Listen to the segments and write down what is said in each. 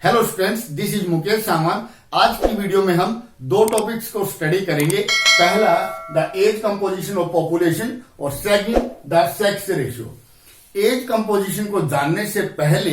Hello students, this is Mukesh सामान। आज की वीडियो में हम दो टॉपिक्स को स्टडी करेंगे। पहला the age composition of population और second the sex ratio. Age composition को जानने से पहले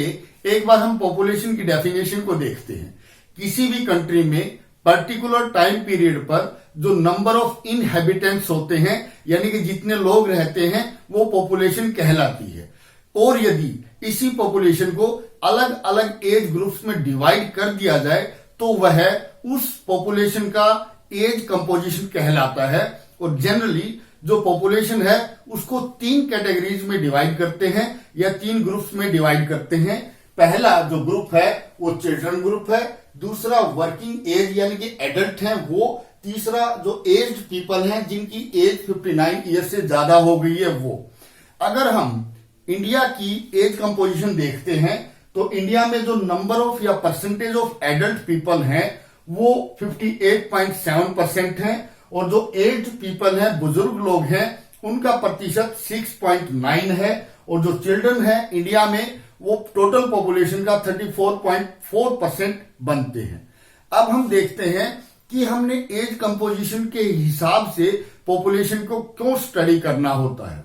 एक बार हम पॉपुलेशन की डेफिनेशन को देखते हैं। किसी भी कंट्री में पर्टिकुलर टाइम पीरियड पर जो नंबर ऑफ इनहेबिटेंट्स होते हैं, यानी कि जितने लोग रहते हैं, वो पॉपुलेशन कहलाती है। और यदि इसी पॉपुलेशन को अलग अलग एज ग्रुप्स में डिवाइड कर दिया जाए तो वह उस पॉपुलेशन का एज कंपोजिशन कहलाता है। और जनरली जो पॉपुलेशन है उसको तीन कैटेगरीज में डिवाइड करते हैं या तीन ग्रुप्स में डिवाइड करते हैं। पहला जो ग्रुप है वो चिल्ड्रन ग्रुप है, दूसरा वर्किंग एज यानी कि एडल्ट हैं वो, तीसरा जो एज्ड पीपल हैं जिनकी एज 59 ईयर से ज्यादा हो गई है वो। अगर हम इंडिया की एज कंपोजिशन देखते हैं तो इंडिया में जो नंबर ऑफ या परसेंटेज ऑफ एडल्ट पीपल हैं वो 58.7% है और जो एज्ड पीपल हैं, बुजुर्ग लोग हैं, उनका प्रतिशत 6.9 है। और जो चिल्ड्रन है इंडिया में वो टोटल पॉपुलेशन का 34.4% बनते हैं। अब हम देखते हैं कि हमने एज कंपोजिशन के हिसाब से पॉपुलेशन को क्यों स्टडी करना होता है।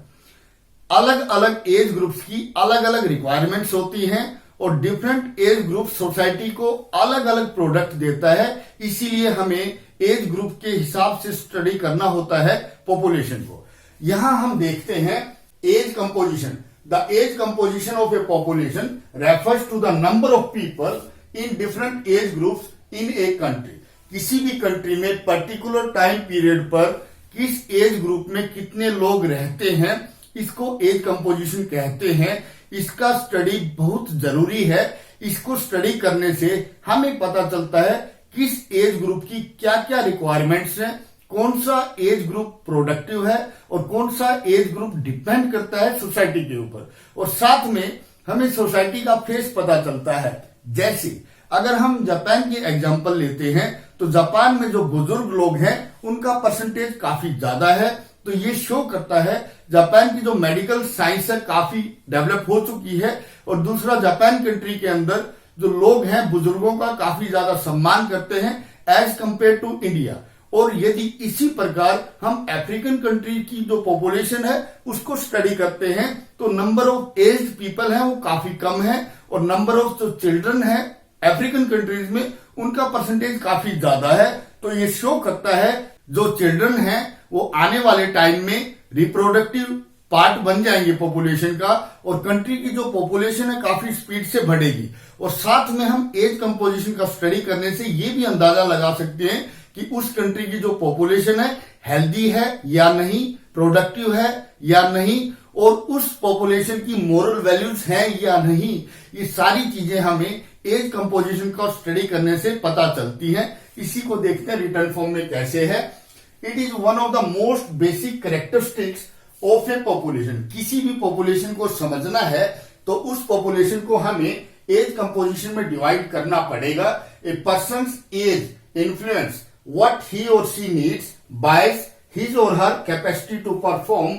अलग अलग एज ग्रुप्स की अलग अलग रिक्वायरमेंट्स होती हैं और डिफरेंट एज ग्रुप सोसाइटी को अलग अलग प्रोडक्ट देता है, इसीलिए हमें एज ग्रुप के हिसाब से स्टडी करना होता है पॉपुलेशन को। यहां हम देखते हैं age composition. The age composition of a population refers to the number of people in different age groups in a country. किसी भी कंट्री में पर्टिकुलर टाइम पीरियड पर किस एज ग्रुप में कितने लोग रहते हैं, इसको एज कंपोजिशन कहते हैं। इसका स्टडी बहुत जरूरी है। इसको स्टडी करने से हमें पता चलता है किस एज ग्रुप की क्या क्या रिक्वायरमेंट्स हैं, कौन सा एज ग्रुप प्रोडक्टिव है और कौन सा एज ग्रुप डिपेंड करता है सोसाइटी के ऊपर। और साथ में हमें सोसाइटी का फेस पता चलता है। जैसे अगर हम जापान की एग्जांपल लेते हैं तो जापान में जो बुजुर्ग लोग हैं उनका परसेंटेज काफी ज्यादा है। तो ये शो करता है जापान की जो मेडिकल साइंस है काफी डेवलप हो चुकी है। और दूसरा, जापान कंट्री के अंदर जो लोग हैं बुजुर्गों का काफी ज्यादा सम्मान करते हैं एज कंपेयर टू इंडिया। और यदि इसी प्रकार हम अफ्रीकन कंट्री की जो पॉपुलेशन है उसको स्टडी करते हैं तो नंबर ऑफ एज्ड पीपल है वो काफी कम है और नंबर ऑफ जो चिल्ड्रन है अफ्रीकन कंट्रीज में उनका परसेंटेज काफी ज्यादा है। तो ये शो करता है जो चिल्ड्रन है वो आने वाले टाइम में रिप्रोडक्टिव पार्ट बन जाएंगे पॉपुलेशन का और कंट्री की जो पॉपुलेशन है काफी स्पीड से बढ़ेगी। और साथ में हम एज कंपोजिशन का स्टडी करने से ये भी अंदाजा लगा सकते हैं कि उस कंट्री की जो पॉपुलेशन है हेल्दी है या नहीं, प्रोडक्टिव है या नहीं, और उस पॉपुलेशन की मोरल वैल्यूज हैं या नहीं। ये सारी चीजें हमें एज कंपोजिशन का स्टडी करने से पता चलती हैं। इसी को देखते हैं रिटर्न फॉर्म में कैसे है। It is one of the most basic characteristics of a population. किसी भी पॉपुलेशन को समझना है तो उस पॉपुलेशन को हमें एज कंपोजिशन में डिवाइड करना पड़ेगा। A person's age influence what he और शी नीड्स बाय हिज और हर कैपेसिटी टू परफॉर्म।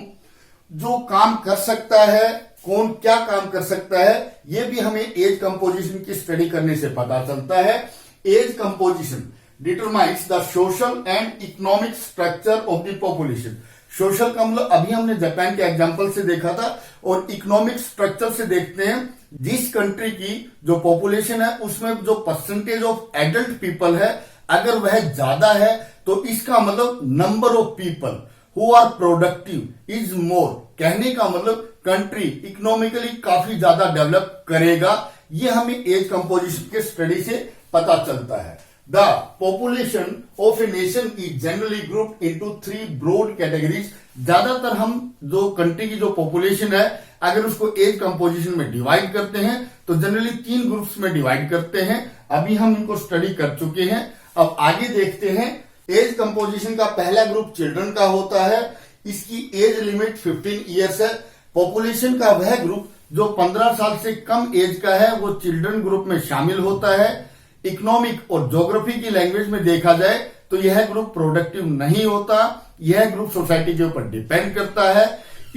जो काम कर सकता है, कौन क्या काम कर सकता है, ये भी हमें एज कंपोजिशन की स्टडी करने से पता चलता है। Age composition determines the social and economic structure of the population. Social का मतलब अभी हमने जापान के एग्जांपल से देखा था और इकोनॉमिक स्ट्रक्चर से देखते हैं। जिस कंट्री की जो पॉपुलेशन है उसमें जो परसेंटेज ऑफ एडल्ट पीपल है अगर वह ज्यादा है तो इसका मतलब number of people who are productive is more. कहने का मतलब कंट्री इकोनॉमिकली काफी ज्यादा डेवलप करेगा। ये हमें एज कंपोजिशन के स्टडी से पता चलता है। The population of a nation is generally grouped into three broad categories. ज्यादातर हम जो कंट्री की जो पॉपुलेशन है अगर उसको एज कंपोजिशन में डिवाइड करते हैं तो जनरली तीन ग्रुप्स में डिवाइड करते हैं। अभी हम इनको स्टडी कर चुके हैं। अब आगे देखते हैं। एज कंपोजिशन का पहला ग्रुप चिल्ड्रन का होता है। इसकी एज लिमिट 15 ईयर्स है। पॉपुलेशन का वह ग्रुप जो 15 साल से कम एज का है वो चिल्ड्रन ग्रुप में शामिल होता है। इकोनॉमिक और ज्योग्राफी की लैंग्वेज में देखा जाए तो यह ग्रुप प्रोडक्टिव नहीं होता। यह ग्रुप सोसाइटी के ऊपर डिपेंड करता है।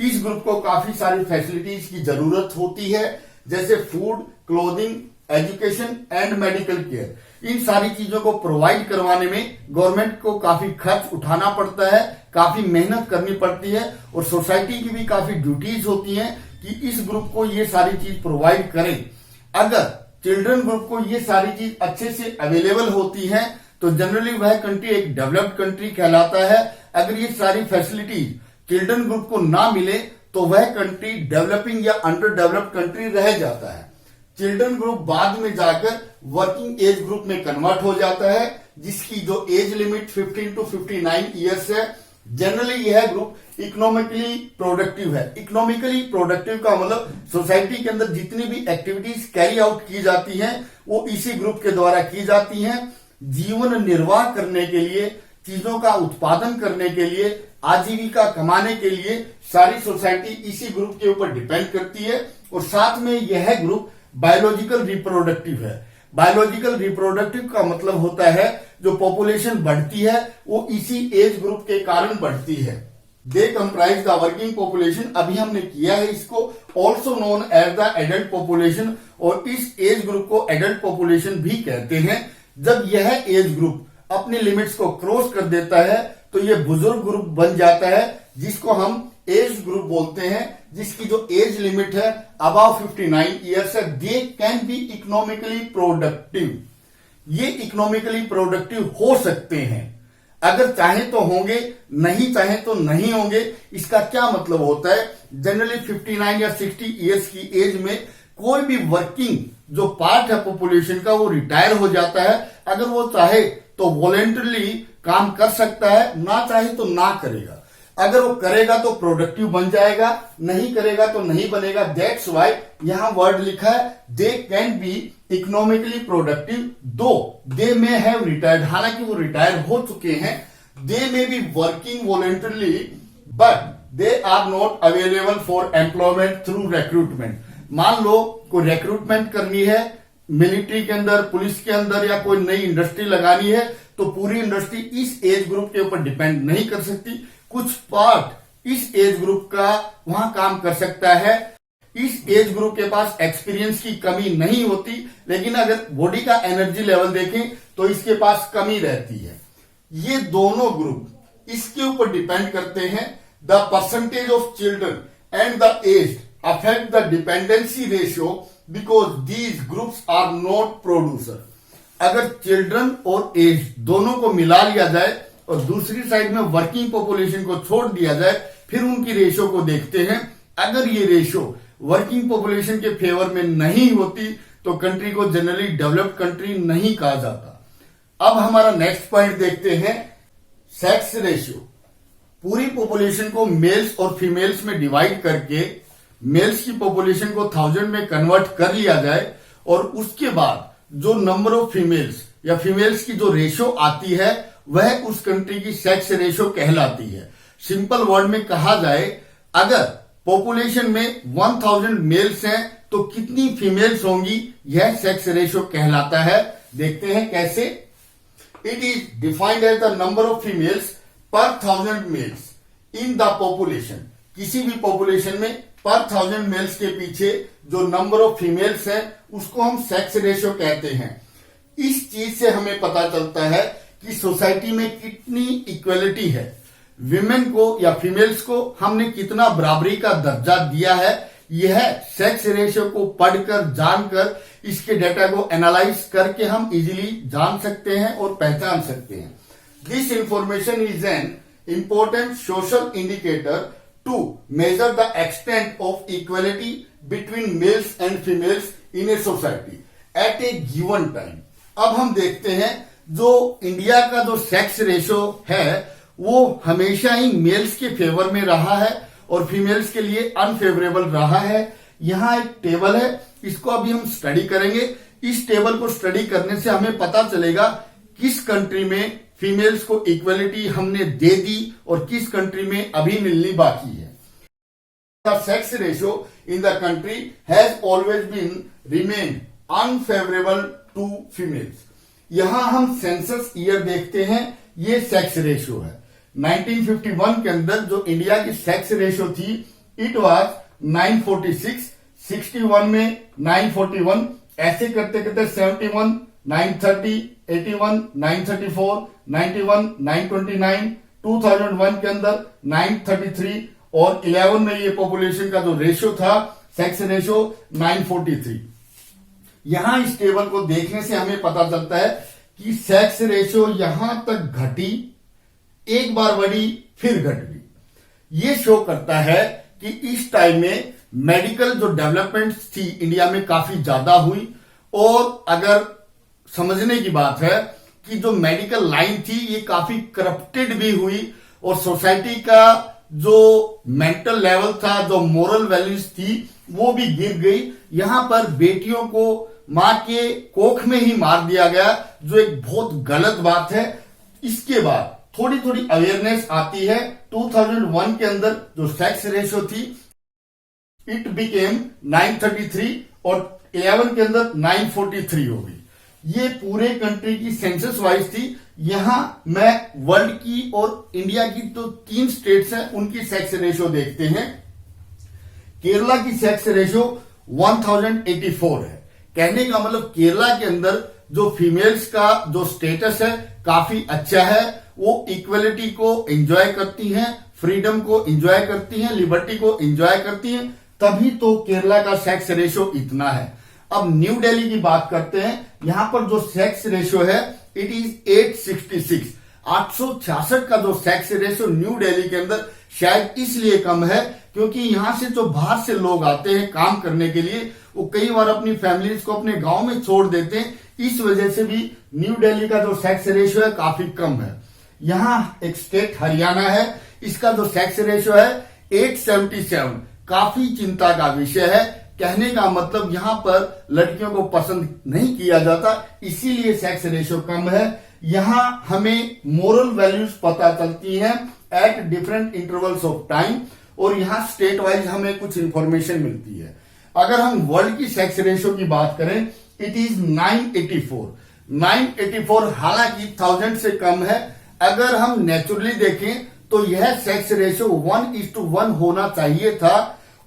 इस ग्रुप को काफी सारी फैसिलिटीज की जरूरत होती है जैसे food, clothing, education and medical care, इन सारी चीजों को प्रोवाइड करवाने में गवर्नमेंट को काफी खर्च उठाना पड़ता है, काफी मेहनत करनी पड़ती है और सोसाइटी की भी काफी ड्यूटीज होती हैं कि इस ग्रुप को ये सारी चीज प्रोवाइड करें। अगर चिल्ड्रन ग्रुप को ये सारी चीज अच्छे से अवेलेबल होती हैं तो जनरली वह कंट्री एक डेवलप्ड कंट्री कहलाता है। अगर ये सारी फैसिलिटीज चिल्ड्रन ग्रुप को ना मिले तो वह कंट्री डेवलपिंग या अंडर डेवलप्ड कंट्री रह जाता है। चिल्ड्रन ग्रुप बाद में जाकर वर्किंग एज ग्रुप में कन्वर्ट हो जाता है, जिसकी जो एज लिमिट 15 to 59 ईयर्स है। जनरली यह ग्रुप इकोनॉमिकली प्रोडक्टिव है। इकोनॉमिकली प्रोडक्टिव का मतलब सोसाइटी के अंदर जितनी भी एक्टिविटीज कैरी आउट की जाती हैं वो इसी ग्रुप के द्वारा की जाती हैं। जीवन निर्वाह करने के लिए, चीजों का उत्पादन करने के लिए, आजीविका कमाने के लिए सारी सोसाइटी इसी ग्रुप के ऊपर डिपेंड करती है। और साथ में यह ग्रुप बायोलॉजिकल रिप्रोडक्टिव है। बायोलॉजिकल रिप्रोडक्टिव का मतलब होता है जो पॉपुलेशन बढ़ती है वो इसी एज ग्रुप के कारण बढ़ती है। They comprise the working population, अभी हमने किया है इसको, also known as the adult population, और इस एज ग्रुप को एडल्ट पॉपुलेशन भी कहते हैं। जब यह एज ग्रुप अपनी लिमिट्स को क्रॉस कर देता है तो यह बुजुर्ग ग्रुप बन जाता है, जिसको हम एज ग्रुप बोलते हैं, जिसकी जो एज लिमिट है अबाव 59 ईयर्स है। They can be economically productive, ये इकोनॉमिकली प्रोडक्टिव हो सकते हैं। अगर चाहे तो होंगे, नहीं चाहे तो नहीं होंगे। इसका क्या मतलब होता है, जनरली 59 या 60 ईयर्स की एज में कोई भी वर्किंग जो पार्ट है पॉपुलेशन का वो रिटायर हो जाता है। अगर वो चाहे तो वॉलेंटरली काम कर सकता है, ना चाहे तो ना करेगा। अगर वो करेगा तो प्रोडक्टिव बन जाएगा, नहीं करेगा तो नहीं बनेगा। दैट्स वाई यहां वर्ड लिखा है they can be economically productive दो दे मे हैव रिटायर्ड, हालांकि वो रिटायर हो चुके हैं। They may be working voluntarily but they are not available for employment through recruitment. मान लो कोई रिक्रूटमेंट करनी है मिलिट्री के अंदर, पुलिस के अंदर, या कोई नई इंडस्ट्री लगानी है तो पूरी इंडस्ट्री इस एज ग्रुप के ऊपर डिपेंड नहीं कर सकती। कुछ पार्ट इस एज ग्रुप का वहां काम कर सकता है। इस एज ग्रुप के पास एक्सपीरियंस की कमी नहीं होती, लेकिन अगर बॉडी का एनर्जी लेवल देखें तो इसके पास कमी रहती है। ये दोनों ग्रुप इसके ऊपर डिपेंड करते हैं। The percentage of children and the age affect the dependency ratio because these groups are not producer. अगर चिल्ड्रन और एज दोनों को मिला लिया जाए और दूसरी साइड में वर्किंग पॉपुलेशन को छोड़ दिया जाए, फिर उनकी रेशियो को देखते हैं। अगर ये रेशियो वर्किंग पॉपुलेशन के फेवर में नहीं होती तो कंट्री को जनरली डेवलप्ड कंट्री नहीं कहा जाता। अब हमारा नेक्स्ट पॉइंट देखते हैं, सेक्स रेशियो। पूरी पॉपुलेशन को मेल्स और फीमेल्स में डिवाइड करके मेल्स की पॉपुलेशन को 1000 में कन्वर्ट कर लिया जाए और उसके बाद जो नंबर ऑफ फीमेल्स या फीमेल्स की जो रेशियो आती है वह उस कंट्री की सेक्स रेशियो कहलाती है। सिंपल वर्ड में कहा जाए, अगर पॉपुलेशन में 1000 मेल्स हैं तो कितनी फीमेल्स होंगी, यह सेक्स रेशियो कहलाता है। देखते हैं कैसे। It is defined as the number of females per 1000 males in the population. किसी भी पॉपुलेशन में पर 1000 मेल्स के पीछे जो नंबर ऑफ फीमेल्स हैं उसको हम सेक्स रेशियो कहते हैं। इस चीज से हमें पता चलता है कि सोसाइटी में कितनी इक्वलिटी है। विमेन को या फीमेल्स को हमने कितना बराबरी का दर्जा दिया है, यह सेक्स रेशियो को पढ़कर, जानकर, इसके डेटा को एनालाइज करके हम इजीली जान सकते हैं और पहचान सकते हैं। This information is an important social indicator to measure the extent of equality between males and females in a society at a given time। अब हम देखते हैं जो इंडिया का जो सेक्स रेशियो है वो हमेशा ही मेल्स के फेवर में रहा है और फीमेल्स के लिए अनफेवरेबल रहा है। यहाँ एक टेबल है, इसको अभी हम स्टडी करेंगे। इस टेबल को स्टडी करने से हमें पता चलेगा किस कंट्री में फीमेल्स को इक्वलिटी हमने दे दी और किस कंट्री में अभी मिलनी बाकी है। The sex ratio in the country has always been remained unfavorable to females। यहां हम सेंसस ईयर देखते हैं, ये सेक्स रेशियो है। 1951 के अंदर जो इंडिया की सेक्स रेशियो थी, इट वाज 946, 61 में 941, ऐसे करते करते 71, 930, 81, 934, 91, 929, 2001 के अंदर 933 और 11 में ये पॉपुलेशन का जो रेशियो था, सेक्स रेशियो 943। यहां इस टेबल को देखने से हमें पता चलता है कि सेक्स रेशियो यहां तक घटी, एक बार बढ़ी, फिर घट गई। ये शो करता है कि इस टाइम में मेडिकल जो डेवलपमेंट थी इंडिया में काफी ज्यादा हुई। और अगर समझने की बात है कि जो मेडिकल लाइन थी ये काफी करप्टेड भी हुई और सोसाइटी का जो मेंटल लेवल था, जो मोरल वैल्यूज थी, वो भी गिर गई। यहां पर बेटियों को मां के कोख में ही मार दिया गया, जो एक बहुत गलत बात है। इसके बाद थोड़ी थोड़ी अवेयरनेस आती है। 2001 के अंदर जो सेक्स रेशियो थी इट बिकेम 933 और 11 के अंदर 943 हो गई। ये पूरे कंट्री की सेंसस वाइज थी। यहां मैं वर्ल्ड की और इंडिया की तो 3 स्टेट्स हैं, उनकी सेक्स रेशियो देखते हैं। केरला की सेक्स रेशियो 1084 है। कहने का मतलब केरला के अंदर जो फीमेल्स का जो स्टेटस है काफी अच्छा है। वो इक्वलिटी को एंजॉय करती हैं, फ्रीडम को एंजॉय करती हैं, लिबर्टी को एंजॉय करती हैं, तभी तो केरला का सेक्स रेशियो इतना है। अब न्यू दिल्ली की बात करते हैं। यहां पर जो सेक्स रेशियो है इट इज 866। 866 का जो सेक्स रेशियो न्यू दिल्ली के अंदर शायद इसलिए कम है क्योंकि यहां से जो बाहर से लोग आते हैं काम करने के लिए, वो कई बार अपनी फैमिलीज को अपने गांव में छोड़ देते हैं। इस वजह से भी न्यू दिल्ली का जो सेक्स रेशियो है काफी कम है। यहां एक स्टेट हरियाणा है, इसका जो सेक्स रेशियो है 877, काफी चिंता का विषय है। कहने का मतलब यहां पर लड़कियों को पसंद नहीं किया जाता, इसीलिए सेक्स रेशियो कम है। यहां हमें मोरल वैल्यूज पता चलती हैं at different intervals of time, और यहां स्टेट वाइज हमें कुछ इंफॉर्मेशन मिलती है। अगर हम वर्ल्ड की सेक्स रेशियो की बात करें इट इज 984। 984 हालांकि 1000 से कम है। अगर हम नेचुरली देखें तो यह सेक्स रेशियो 1:1 होना चाहिए था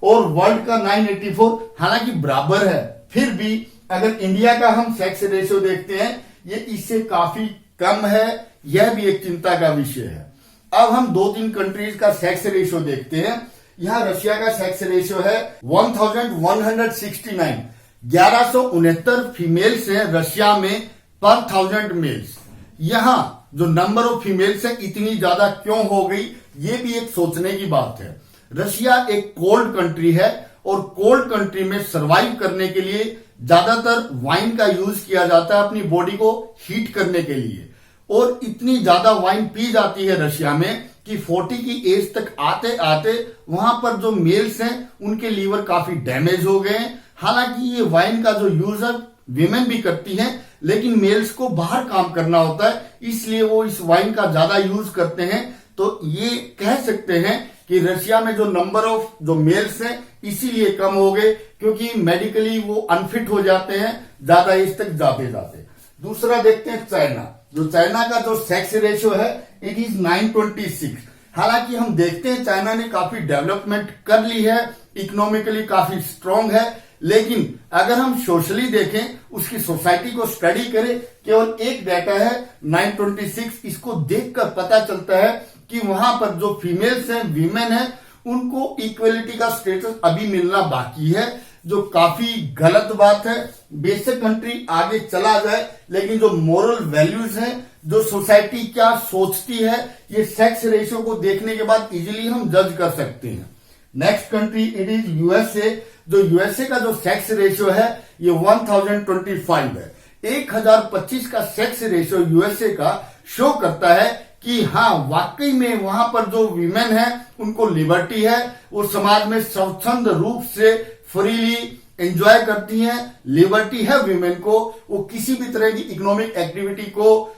और वर्ल्ड का 984 हालांकि बराबर है। फिर भी अगर इंडिया का हम सेक्स रेशियो देखते हैं ये इससे काफी कम है। यह भी एक चिंता का विषय है। अब हम 2-3 कंट्रीज का सेक्स रेशियो देखते हैं। यहां रशिया का सेक्स रेशियो है 1169। 1169 फीमेल्स हैं रशिया में पर 1000 मेल्स। यहां जो नंबर ऑफ फीमेल्स है इतनी ज्यादा क्यों हो गई, ये भी एक सोचने की बात है। रशिया एक कोल्ड कंट्री है और कोल्ड कंट्री में सरवाइव करने के लिए ज्यादातर वाइन का यूज किया जाता है अपनी बॉडी को हीट करने के लिए। और इतनी ज्यादा वाइन पी जाती है रशिया में कि 40 की एज तक आते आते वहां पर जो मेल्स हैं उनके लीवर काफी डैमेज हो गए हैं। हालांकि ये वाइन का जो यूज है विमेन भी करती हैं, लेकिन मेल्स को बाहर काम करना होता है, इसलिए वो इस वाइन का ज्यादा यूज करते हैं। तो ये कह सकते हैं कि रशिया में जो नंबर ऑफ जो मेल्स हैं इसीलिए कम हो गए क्योंकि मेडिकली वो अनफिट हो जाते हैं ज्यादा एज तक जाते जाते। दूसरा देखते हैं चाइना। जो चाइना का जो सेक्स रेशियो है इट इज 926। हालांकि हम देखते हैं चाइना ने काफी डेवलपमेंट कर ली है, इकोनॉमिकली काफी स्ट्रांग है, लेकिन अगर हम सोशली देखें, उसकी सोसाइटी को स्टडी करें, केवल एक डाटा है 926। इसको देखकर पता चलता है कि वहां पर जो फीमेल्स हैं, वीमेन हैं, उनको इक्वलिटी का स्टेटस अभी मिलना बाकी है, जो काफी गलत बात है। बेशक कंट्री आगे चला जाए, लेकिन जो मोरल वैल्यूज हैं, जो सोसाइटी क्या सोचती है, ये सेक्स रेशियो को देखने के बाद इजीली हम जज कर सकते हैं। Next country it is USA. जो यूएसए का जो सेक्स रेशियो है ये 1025 है। 1025 का सेक्स रेशियो यूएसए का शो करता है कि हाँ वाकई में वहां पर जो वीमेन है उनको लिबर्टी है, वो समाज में स्वच्छंद रूप से फ्रीली एंजॉय करती हैं, लिबर्टी है वीमेन को, वो किसी भी तरह की इकोनॉमिक एक्टिविटी को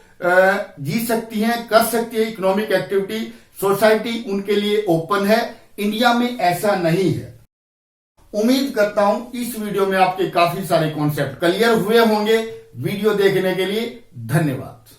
जी सकती हैं, कर सकती है इकोनॉमिक एक्टिविटी, सोसाइटी उनके लिए ओपन है। इंडिया में ऐसा नहीं है। उम्मीद करता हूं इस वीडियो में आपके काफी सारे कॉन्सेप्ट क्लियर हुए होंगे। वीडियो देखने के लिए धन्यवाद।